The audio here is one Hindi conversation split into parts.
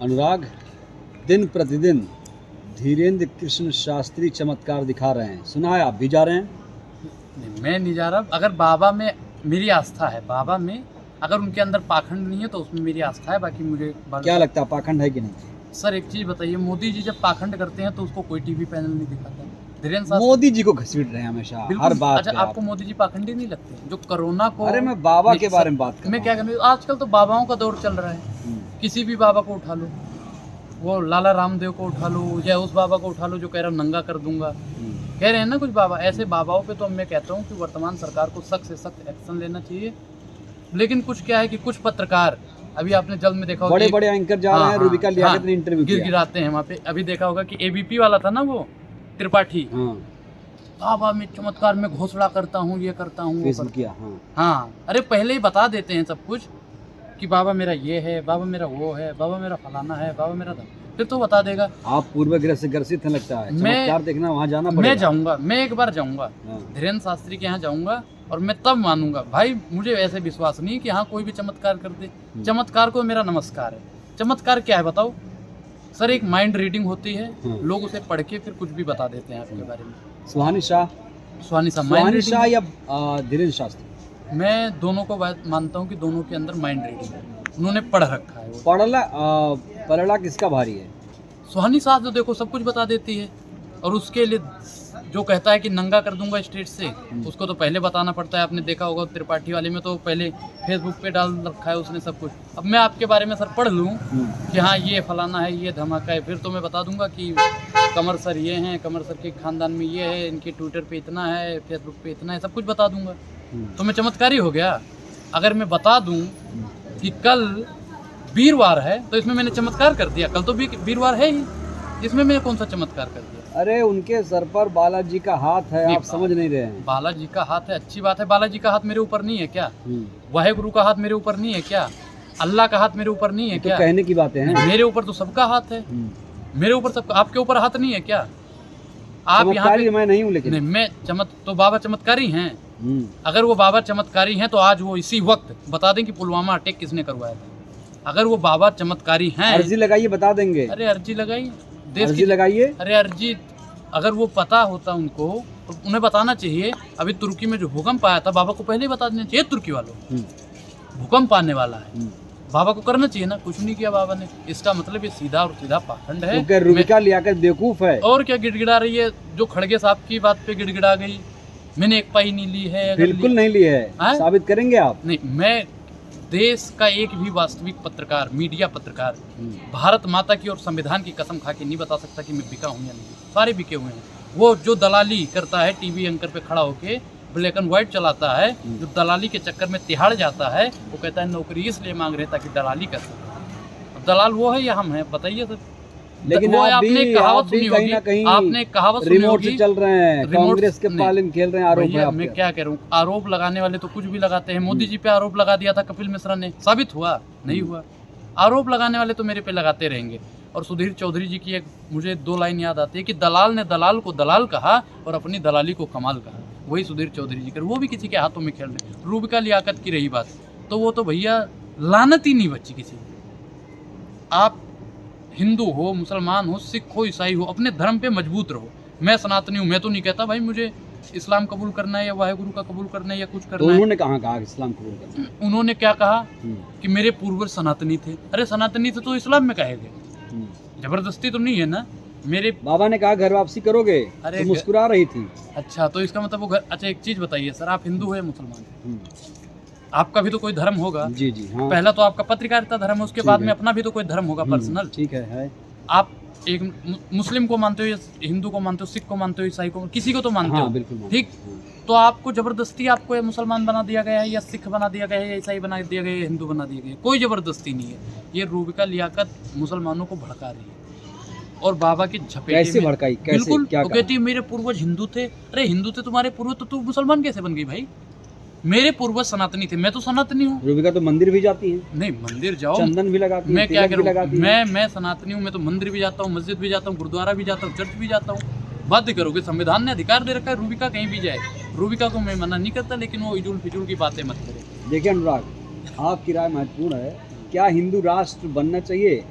अनुराग, दिन प्रतिदिन धीरेन्द्र कृष्ण शास्त्री चमत्कार दिखा रहे हैं, सुना है आप भी जा रहे हैं? नहीं, मैं नहीं जा रहा। अगर बाबा में मेरी आस्था है, बाबा में अगर उनके अंदर पाखंड नहीं है तो उसमें मेरी आस्था है। बाकी मुझे क्या लगता है पाखंड है कि नहीं? सर एक चीज़ बताइए, मोदी जी जब पाखंड करते हैं तो उसको कोई टीवी पैनल नहीं दिखाता। धीरेन्द्र शास्त्री मोदी जी को घसीट रहे हैं हमेशा हर बात अच्छा, पे आपको मोदी जी पाखंडी नहीं लगते? जो कोरोना को, अरे मैं बाबा के बारे में बात कर मैं रहा क्या कहूँ, आजकल तो बाबाओं का दौर चल रहा है। हूँ। किसी भी बाबा को उठा लो, वो लाला रामदेव को उठा लो या उस बाबा को उठा लो जो कह रहा नंगा कर दूंगा, कह रहे हैं ना कुछ बाबा। ऐसे बाबाओं पे तो मैं कहता हूँ कि वर्तमान सरकार को सख्त से सख्त एक्शन लेना चाहिए। लेकिन कुछ क्या है कि कुछ पत्रकार, अभी आपने जल्द में देखा होगा, बड़े बड़े एंकर जा रहे हैं, रूबिका लियाकत ने इंटरव्यू किया, गिराते हैं वहाँ पे। अभी देखा होगा कि एबीपी वाला था ना वो त्रिपाठी, बाबा मैं चमत्कार में घोषणा करता हूँ, ये करता हूँ, फेसबुक किया। हाँ, अरे पहले ही बता देते हैं सब कुछ कि बाबा मेरा ये है, बाबा मेरा वो है, बाबा मेरा फलाना है, बाबा मेरा फिर तो बता देगा। आप पूर्वग्रह से ग्रसित हैं लगता है, चमत्कार देखना वहाँ जाना पड़ेगा। मैं जाऊँगा, मैं एक बार जाऊँगा धीरेन्द्र शास्त्री के यहाँ जाऊँगा और मैं तब मानूंगा। भाई मुझे ऐसे विश्वास नहीं कि हाँ कोई भी चमत्कार कर दे। चमत्कार को मेरा नमस्कार है। चमत्कार क्या है बताओ सर? एक माइंड रीडिंग होती है, लोग उसे पढ़ के फिर कुछ भी बता देते हैं आपके बारे में। सुहानी शाह या धीरेन्द्र शास्त्री, मैं दोनों को मानता हूँ कि दोनों के अंदर माइंड रीडिंग है, उन्होंने पढ़ रखा है। पलड़ा किसका भारी है? सुहानी शाह तो देखो सब कुछ बता देती है, और उसके लिए जो कहता है कि नंगा कर दूंगा स्टेज से, उसको तो पहले बताना पड़ता है। आपने देखा होगा त्रिपाठी वाले में तो पहले फेसबुक पे डाल रखा है उसने सब कुछ। अब मैं आपके बारे में सर पढ़ लूँ कि हाँ ये फलाना है, ये धमाका है, फिर तो मैं बता दूंगा कि कमर सर ये हैं, कमर सर के खानदान में ये है, इनके ट्विटर पे इतना है, फेसबुक पे इतना है, सब कुछ बता दूंगा। तो मैं चमत्कारी हो गया। अगर मैं बता दूं कि कल वीरवार है तो इसमें मैंने चमत्कार कर दिया। कल तो वीरवार है ही, इसमें मैंने कौन सा चमत्कार कर दिया? अरे उनके सर पर बालाजी का हाथ है, आप समझ नहीं रहे हैं। बालाजी का हाथ है, अच्छी बात है। बालाजी का हाथ मेरे ऊपर नहीं है क्या? वाहेगुरु का हाथ मेरे ऊपर नहीं है क्या? अल्लाह का हाथ मेरे ऊपर नहीं है क्या? तो कहने की बातें हैं। मेरे ऊपर तो सबका हाथ है, मेरे ऊपर सब। आपके ऊपर हाथ नहीं है क्या? आप यहाँ पे मैं नहीं हूँ, लेकिन नहीं, मैं तो बाबा चमत्कारी हैं। अगर वो बाबा चमत्कारी हैं तो आज वो इसी वक्त बता दें कि पुलवामा अटैक किसने करवाया था। अगर वो बाबा चमत्कारी हैं, अर्जी लगाइए, बता देंगे। अरे अर्जी लगाइए, अर्जी लगाइए। अरे अर्जी अगर वो पता होता उनको तो उन्हें बताना चाहिए। अभी तुर्की में जो भूकंप आया था, बाबा को पहले ही बता देना चाहिए। तुर्की वालों, भूकंप आने वाला है, बाबा को करना चाहिए ना। कुछ नहीं किया बाबा ने। इसका मतलब ये सीधा और सीधा पाखंड है। तो रूबिका लियाकत बेवकूफ है और क्या गिड़गिड़ा रही है? जो खड़गे साहब की बात पे गिड़गिड़ा गई, मैंने एक पाई नहीं ली है। बिल्कुल नहीं ली है, साबित करेंगे आप? नहीं, मैं देश का एक भी वास्तविक पत्रकार, मीडिया पत्रकार, भारत माता की और संविधान की कसम खा के नहीं बता सकता कि मैं बिका हूँ या नहीं। सारे बिके हुए हैं। वो जो दलाली करता है टीवी एंकर पे खड़ा होके, ब्लैक एंड व्हाइट चलाता है, जो दलाली के चक्कर में तिहाड़ जाता है, वो कहता है नौकरी इसलिए मांग रहे ताकि दलाली कर सके। दलाल वो है या हम हैं? बताइए सर। लेकिन वो आपने कहावत सुनी होगी, आपने कहावत सुनी रिमोट से चल रहे हैं, कांग्रेस के पालन खेल रहे हैं, आरोप है। मैं क्या कह रहा हूँ, आरोप लगाने वाले तो कुछ भी लगाते हैं। मोदी जी पे आरोप लगा दिया था कपिल मिश्रा ने, साबित हुआ? नहीं हुआ। आरोप लगाने वाले तो मेरे पे लगाते रहेंगे। और सुधीर चौधरी जी की एक मुझे 2 लाइन याद आती है कि दलाल ने दलाल को दलाल कहा और अपनी दलाली को कमाल कहा। वही सुधीर चौधरी जी कर, वो भी किसी के हाथों में खेल रहे। रूबिका लियाकत की रही बात, तो वो तो भैया लानत ही नहीं बची किसी। आप हिंदू हो, मुसलमान हो, सिख हो, ईसाई हो, अपने धर्म पे मजबूत रहो। मैं सनातनी हूँ, मैं तो नहीं कहता भाई मुझे इस्लाम कबूल करना है या वाहेगुरु का कबूल करना है या कुछ करना है। उन्होंने कहा इस्लाम कबूल करना? उन्होंने क्या कहा कि मेरे पूर्वज सनातनी थे। अरे सनातनी थे तो इस्लाम में कहे गए, जबरदस्ती तो नहीं है ना। मेरे बाबा ने कहा घर वापसी करोगे, अरे तो मुस्कुरा रही थी। अच्छा, तो इसका मतलब वो घर। अच्छा एक चीज बताइए सर, आप हिंदू हो या मुसलमान? आपका भी तो कोई धर्म होगा। जी जी हाँ। पहला तो आपका पत्रकारिता धर्म है, उसके बाद में अपना भी तो कोई धर्म होगा पर्सनल। ठीक है। आप एक मुस्लिम को मानते हो या हिंदू को मानते हो, सिख को मानते हो, ईसाई को, किसी को तो मानते हो, बिल्कुल ठीक। तो आपको जबरदस्ती आपको मुसलमान बना दिया गया है या सिख बना दिया गया है या ईसाई बना दिया गया है या हिंदू बना दिया गया है? कोई जबरदस्ती नहीं है। ये रूबिका लियाकत मुसलमानों को भड़का रही है और बाबा की झपेटे कैसे भड़काई? बिल्कुल, वो कहती है मेरे पूर्वज हिंदू थे। अरे हिंदू थे तुम्हारे पूर्वज, तो तू मुसलमान कैसे बन गई भाई? मेरे पूर्वज सनातनी थे, मैं तो सनातनी हूँ। रूबिका तो मंदिर भी जाती है। नहीं, मंदिर जाओ, चंदन भी लगाती है, मैं क्या करूँ? मैं सनातनी हूँ, मैं तो मंदिर भी जाता हूँ, मस्जिद भी जाता हूँ, गुरुद्वारा भी जाता हूँ, चर्च भी जाता हूँ। बाध्य करोगे, संविधान ने अधिकार दे रखा है, रूबिका कहीं भी जाए। रूबिका को मैं मना नहीं करता, लेकिन वो इजुल फिजुल की बातें मत करे। देखिए अनुराग, आपकी राय महत्वपूर्ण है। क्या हिंदू राष्ट्र बनना चाहिए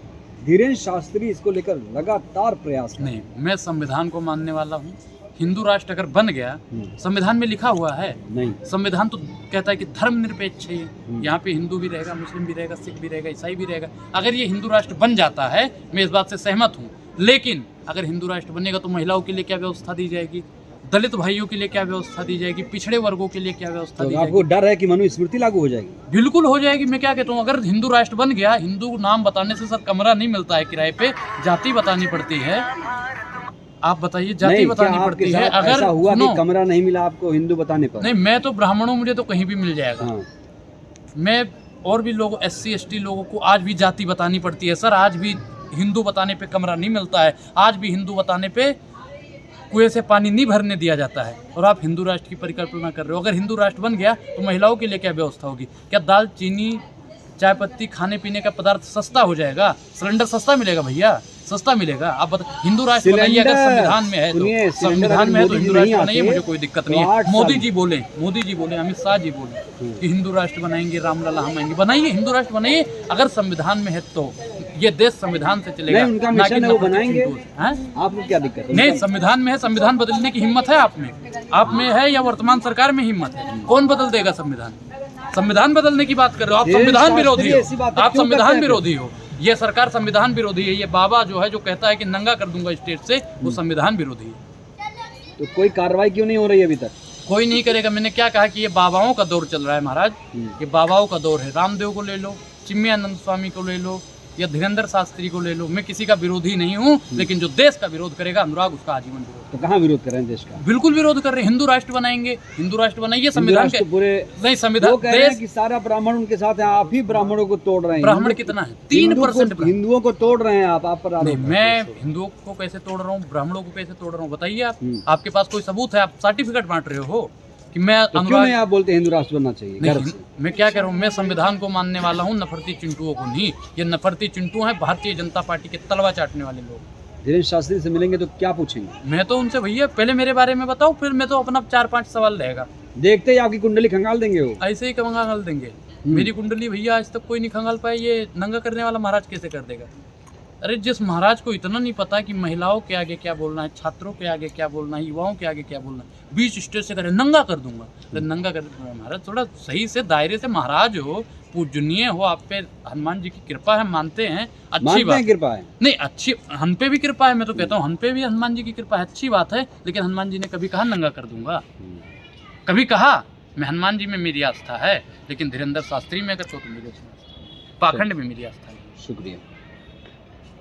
धीरेन्द्र शास्त्री इसको लेकर लगातार प्रयास कर रहे नहीं, मैं संविधान को मानने वाला हूँ। हिंदू राष्ट्र अगर बन गया, संविधान में लिखा हुआ है, नहीं, संविधान तो कहता है कि धर्मनिरपेक्ष है, यहाँ पे हिंदू भी रहेगा, मुस्लिम भी रहेगा, सिख भी रहेगा, ईसाई भी रहेगा। अगर ये हिंदू राष्ट्र बन जाता है, मैं इस बात से सहमत हूँ, लेकिन अगर हिंदू राष्ट्र बनेगा तो महिलाओं के लिए क्या व्यवस्था दी जाएगी, दलित भाइयों के लिए क्या व्यवस्था दी जाएगी, पिछड़े वर्गों के लिए क्या व्यवस्था तो दी आपको जाएगी? डर है कि मनुस्मृति लागू हो जाएगी? बिल्कुल हो जाएगी। मैं क्या कहता हूँ, अगर हिंदू राष्ट्र बन गया, हिंदू नाम बताने से सर कमरा नहीं मिलता है किराए पे, जाति बतानी पड़ती है। आप बताइए, जाति नहीं, बतानी क्या पड़ती आपके है। साथ अगर ऐसा हुआ कि सुनो, कमरा नहीं मिला आपको हिंदू बताने पर? नहीं, मैं तो ब्राह्मणों, मुझे तो कहीं भी मिल जाएगा। हाँ। मैं और भी लोगों, SC ST लोगों को आज भी जाति बतानी पड़ती है सर। आज भी हिंदू बताने पे कमरा नहीं मिलता है, आज भी हिंदू बताने पे कुएं से पानी नहीं भरने दिया जाता है। और आप हिंदू राष्ट्र की परिकल्पना कर रहे हो। अगर हिंदू राष्ट्र बन गया तो महिलाओं के लिए क्या व्यवस्था होगी? क्या दाल, चीनी, चाय पत्ती, खाने पीने का पदार्थ सस्ता हो जाएगा? सिलेंडर सस्ता मिलेगा भैया, सस्ता मिलेगा। आप बता, हिंदू राष्ट्र बनाइए अगर संविधान में है तो, संविधान में है तो हिंदू राष्ट्र बनाइए, मुझे कोई दिक्कत नहीं है। मोदी जी बोले, अमित शाह जी बोले कि हिंदू राष्ट्र बनाएंगे, रामलला हम आएंगे, बनाइए, हिंदू राष्ट्र बनाइए। अगर संविधान में है तो ये देश संविधान से चलेगा। नहीं, उनका ना कि मिशन है, वो नफरती बनाएंगे। चिंटू। हैं? आपको क्या दिक्कत है? नहीं, संविधान में है, संविधान बदलने की हिम्मत है आप में है या वर्तमान सरकार में हिम्मत है? कौन बदल देगा संविधान? संविधान बदलने की बात कर रहे हो आप, संविधान विरोधी हो, आप संविधान विरोधी हो। ये सरकार संविधान विरोधी है। ये बाबा जो है, जो कहता है कि नंगा कर दूंगा स्टेट से, वो संविधान विरोधी है। तो कोई कार्रवाई क्यों नहीं हो रही अभी तक? कोई नहीं करेगा। मैंने क्या कहा कि ये बाबाओं का दौर चल रहा है महाराज, ये बाबाओं का दौर है। रामदेव को ले लो, चिन्मयानंद स्वामी को ले लो, या धीरेन्द्र शास्त्री को ले लो। मैं किसी का विरोधी नहीं हूँ, लेकिन जो देश का विरोध करेगा अनुराग, उसका आजीवन विरोध। तो कहाँ विरोध कर रहे हैं देश का? बिल्कुल विरोध कर रहे हैं। हिंदू राष्ट्र बनाएंगे, हिंदू राष्ट्र बनाइए, संविधान के पूरे नहीं, संविधान वो कह रहे हैं कि सारा ब्राह्मण उनके साथ है, आप ही ब्राह्मणों को तोड़ रहे हैं। ब्राह्मण कितना है? 3% हिंदुओं को तोड़ रहे हैं आप पर नहीं, मैं हिंदुओं को कैसे तोड़ रहा हूँ, ब्राह्मणों को कैसे तोड़ रहा हूँ, बताइए आप। आपके पास कोई सबूत है? आप सर्टिफिकेट बांट रहे हो कि मैं तो क्यों नहीं आप बोलते हिंदू राष्ट्र बनना चाहिए? नहीं, मैं क्या कह रहा हूँ, मैं संविधान को मानने वाला हूँ, नफरती चिंटुओं को नहीं। ये नफरती चिंटू हैं, भारतीय जनता पार्टी के तलवा चाटने वाले लोग। धीरेन्द्र शास्त्री से मिलेंगे तो क्या पूछेंगे? मैं तो उनसे, भैया पहले मेरे बारे में बताओ, फिर मैं तो अपना 4-5 सवाल रहेगा। देखते ही आपकी कुंडली खंगाल देंगे वो। ऐसे ही खंगाल देंगे। मेरी कुंडली भैया आज तक कोई नहीं खंगाल पाया, ये नंगा करने वाला महाराज कैसे कर देगा? अरे जिस महाराज को इतना नहीं पता कि महिलाओं के आगे क्या बोलना है, छात्रों के आगे क्या बोलना है, युवाओं के आगे क्या बोलना है, बीच स्टेज से करे नंगा कर दूंगा। अरे नंगा कर दूंगा महाराज, थोड़ा सही से दायरे से महाराज हो, पूजनीय हो, आप पे हनुमान जी की कृपा है, मानते हैं, अच्छी बात है। कृपा है नहीं, अच्छी, हम पे भी कृपा है। मैं तो कहता हूँ हम पे भी हनुमान जी की कृपा है, अच्छी बात है। लेकिन हनुमान जी ने कभी कहा नंगा कर दूंगा? कभी कहा? मैं हनुमान जी में मेरी आस्था है, लेकिन धीरेन्द्र शास्त्री में अगर तो मेरी पाखंड में मेरी आस्था है। शुक्रिया।